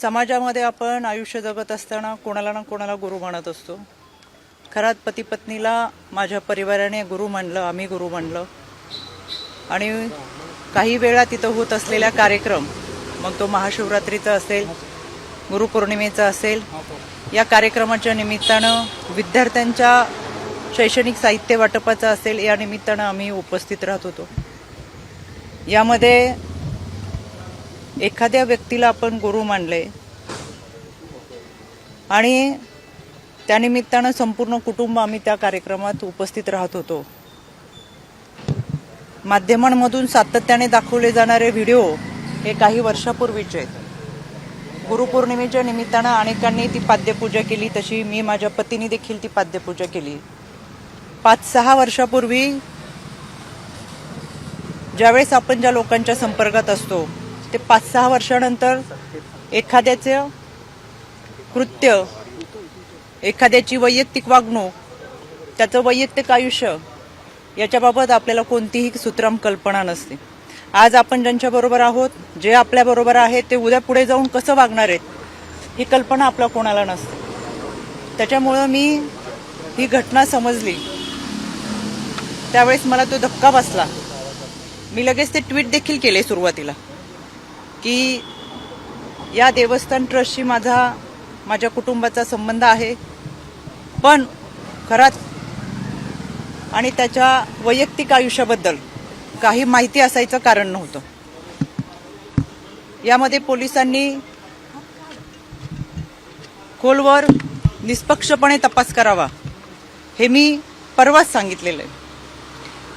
समाजामध्ये आपण आयुष्य जगत असताना कोणाला ना कोणाला गुरु मानत असतो. खरात पती पत्नीला माझ्या परिवाराने गुरु मानलं, आम्ही गुरु मानलं. आणि काही वेळा तिथं होत असलेला कार्यक्रम, मग तो महाशिवरात्रीचा असेल, गुरुपौर्णिमेचा असेल, या कार्यक्रमाच्या निमित्तानं विद्यार्थ्यांच्या शैक्षणिक साहित्य वाटपाचा असेल, या निमित्तानं आम्ही उपस्थित राहत होतो. यामध्ये एखाद्या व्यक्तीला आपण गुरु मानले आणि त्यानिमित्तानं संपूर्ण कुटुंब आम्ही त्या कार्यक्रमात उपस्थित राहत होतो. माध्यमांमधून सातत्याने दाखवले जाणारे व्हिडिओ हे काही वर्षापूर्वीचे आहेत. गुरुपौर्णिमेच्या निमित्तानं अनेकांनी ती पाद्यपूजा केली, तशी मी माझ्या पतीने देखील ती पाद्यपूजा केली. 5-6 वर्षापूर्वी ज्यावेळेस आपण ज्या लोकांच्या संपर्कात असतो ते 5-6 वर्षानंतर एखाद्याचं कृत्य, एखाद्याची वैयक्तिक वागणूक, त्याचं वैयक्तिक आयुष्य याच्याबाबत आपल्याला कोणतीही सुत्राम कल्पना नसते. आज आपण ज्यांच्याबरोबर आहोत, जे आपल्याबरोबर आहेत, ते उद्या पुढे जाऊन कसं वागणार आहेत ही कल्पना आपल्या कोणाला नसते. त्याच्यामुळं मी ही घटना समजली त्यावेळेस मला तो धक्का बसला. मी लगेच ते ट्विट देखील केले सुरुवातीला की या देवस्थान ट्रस्टशी माझ्या कुटुंबाचा संबंध आहे, पण खरात आणि त्याच्या वैयक्तिक आयुष्याबद्दल काही माहिती असायचं कारण नव्हतं. यामध्ये पोलिसांनी खोलवर निष्पक्षपणे तपास करावा हे मी परवाच सांगितलेलं आहे.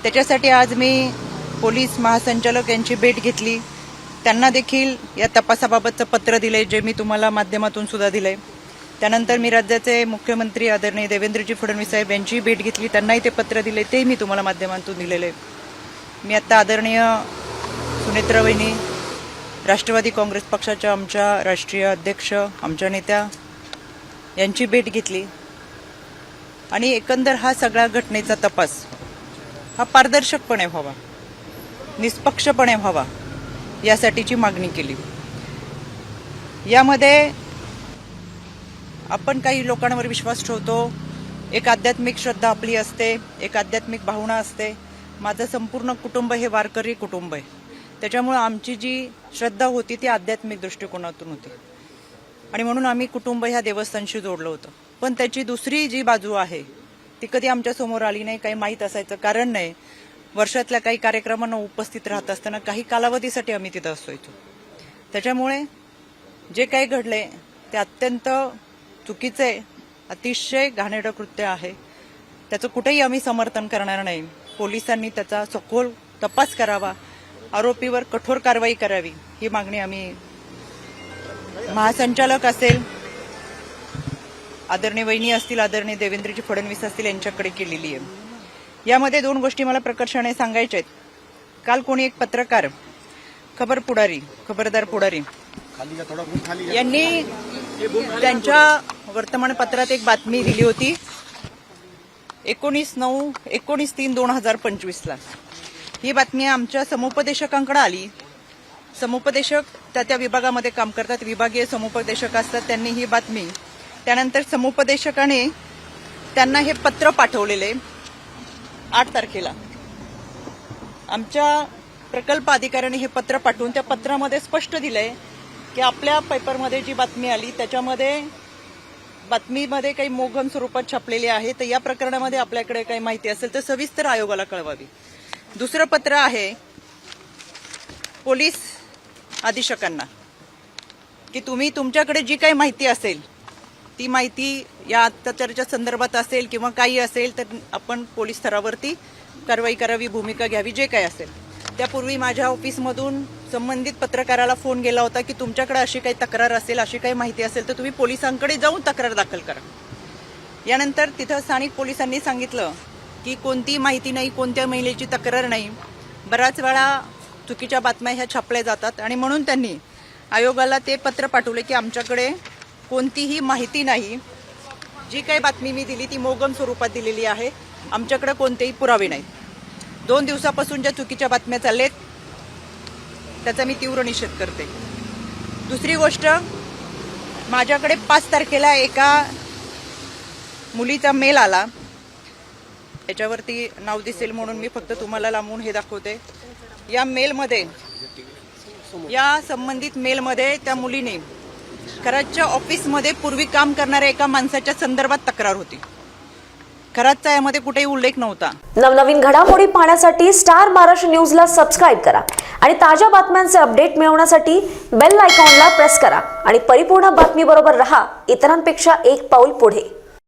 त्याच्यासाठी आज मी पोलीस महासंचालक यांची भेट घेतली. त्यांना देखील या तपासाबाबतचं पत्र दिलंय, जे मी तुम्हाला माध्यमातून सुद्धा दिलंय. त्यानंतर मी राज्याचे मुख्यमंत्री आदरणीय देवेंद्रजी फडणवीस साहेब यांची भेट घेतली, त्यांनाही ते पत्र दिले, ते मी तुम्हाला माध्यमातून दिलेलं आहे. मी आता आदरणीय सुनेत्रा वहिनी, राष्ट्रवादी काँग्रेस पक्षाच्या आमच्या राष्ट्रीय अध्यक्ष, आमच्या नेत्या यांची भेट घेतली आणि एकंदर हा सगळ्या घटनेचा तपास हा पारदर्शकपणे व्हावा, निष्पक्षपणे व्हावा यासाठीची मागणी केली. यामध्ये आपण काही लोकांवर विश्वास ठेवतो, एक आध्यात्मिक श्रद्धा आपली असते, एक आध्यात्मिक भावना असते. माझं संपूर्ण कुटुंब हे वारकरी कुटुंब आहे. त्याच्यामुळे आमची जी श्रद्धा होती ती आध्यात्मिक दृष्टिकोनातून होती आणि म्हणून आम्ही कुटुंब ह्या देवस्थानशी जोडलं होतं. पण त्याची दुसरी जी बाजू आहे ती कधी आमच्या समोर आली नाही, काही माहीत असायचं कारण नाही. वर्षातल्या काही कार्यक्रमांना उपस्थित राहत असताना काही कालावधीसाठी आम्ही तिथं असायचो. त्याच्यामुळे जे काही घडले ते अत्यंत चुकीचे, अतिशय घाणेरडं कृत्य आहे. त्याचं कुठेही आम्ही समर्थन करणार नाही. पोलिसांनी त्याचा सखोल तपास करावा, आरोपीवर कठोर कारवाई करावी ही मागणी आम्ही महासंचालक असेल, आदरणीय वहिनी असतील, आदरणीय देवेंद्रजी फडणवीस असतील यांच्याकडे केलेली आहे. यामध्ये 2 गोष्टी मला प्रकर्षाने सांगायच्या आहेत. काल कोणी एक पत्रकार, खबरदार पुढारी यांनी त्यांच्या वर्तमानपत्रात एक बातमी दिली होती 19/3/2025 ला. ही बातमी आमच्या समुपदेशकांकडे आली. समुपदेशक त्या विभागामध्ये काम करतात, विभागीय समुपदेशक असतात. त्यांनी ही बातमी, त्यानंतर समुपदेशकाने त्यांना हे पत्र पाठवलेले 8 तारखेला. आमच्या प्रकल्प अधिकाऱ्याने हे पत्र पाठवून त्या पत्रामध्ये स्पष्ट दिलंय की आपल्या पेपरमध्ये जी बातमी आली त्याच्यामध्ये बातमीमध्ये काही मोघम स्वरूपात छापलेली आहे, तर या प्रकरणामध्ये आपल्याकडे काही माहिती असेल तर सविस्तर आयोगाला कळवावी. दुसरं पत्र आहे पोलीस अधीक्षकांना की तुम्ही तुमच्याकडे जी काही माहिती असेल ती माहिती या अत्याचाराच्या संदर्भात असेल किंवा काही असेल तर आपण पोलीस स्तरावरती कारवाई करावी, भूमिका घ्यावी, जे काही असेल. त्यापूर्वी माझ्या ऑफिसमधून संबंधित पत्रकाराला फोन गेला होता की तुमच्याकडे अशी काही तक्रार असेल, अशी काही माहिती असेल तर तुम्ही पोलिसांकडे जाऊन तक्रार दाखल करा. यानंतर तिथं स्थानिक पोलिसांनी सांगितलं की कोणतीही माहिती नाही, कोणत्या महिलेची तक्रार नाही. बऱ्याच वेळा चुकीच्या बातम्या ह्या छापल्या जातात आणि म्हणून त्यांनी आयोगाला ते पत्र पाठवले की आमच्याकडे कोणतीही माहिती नाही, जी काही बातमी मी दिली ती मोगम स्वरूपात दिलेली आहे, आमच्याकडे कोणतेही पुरावे नाहीत. 2 दिवसापासून ज्या चुकीच्या बातम्या चाललेत त्याचा मी तीव्र निषेध करते. दुसरी गोष्ट, माझ्याकडे 5 तारखेला एका मुलीचा मेल आला. याच्यावरती नाव दिसेल म्हणून मी फक्त तुम्हाला लांबून हे दाखवते. या मेलमध्ये, या संबंधित मेलमध्ये त्या मुलीने खरातच्या ऑफिसमध्ये पूर्वी काम करणाऱ्या एका माणसाच्या संदर्भात तक्रार होती. खरातचा यामध्ये कुठेही उल्लेख नव्हता. नवनवीन घडामोडी पाहण्यासाठी स्टार महाराष्ट्र न्यूजला सबस्क्राईब करा आणि ताज्या बातम्यांचे अपडेट मिळवण्यासाठी बेल आयकॉनला प्रेस करा आणि परिपूर्ण बातमी बरोबर रहा, इतरांपेक्षा एक पाऊल पुढे.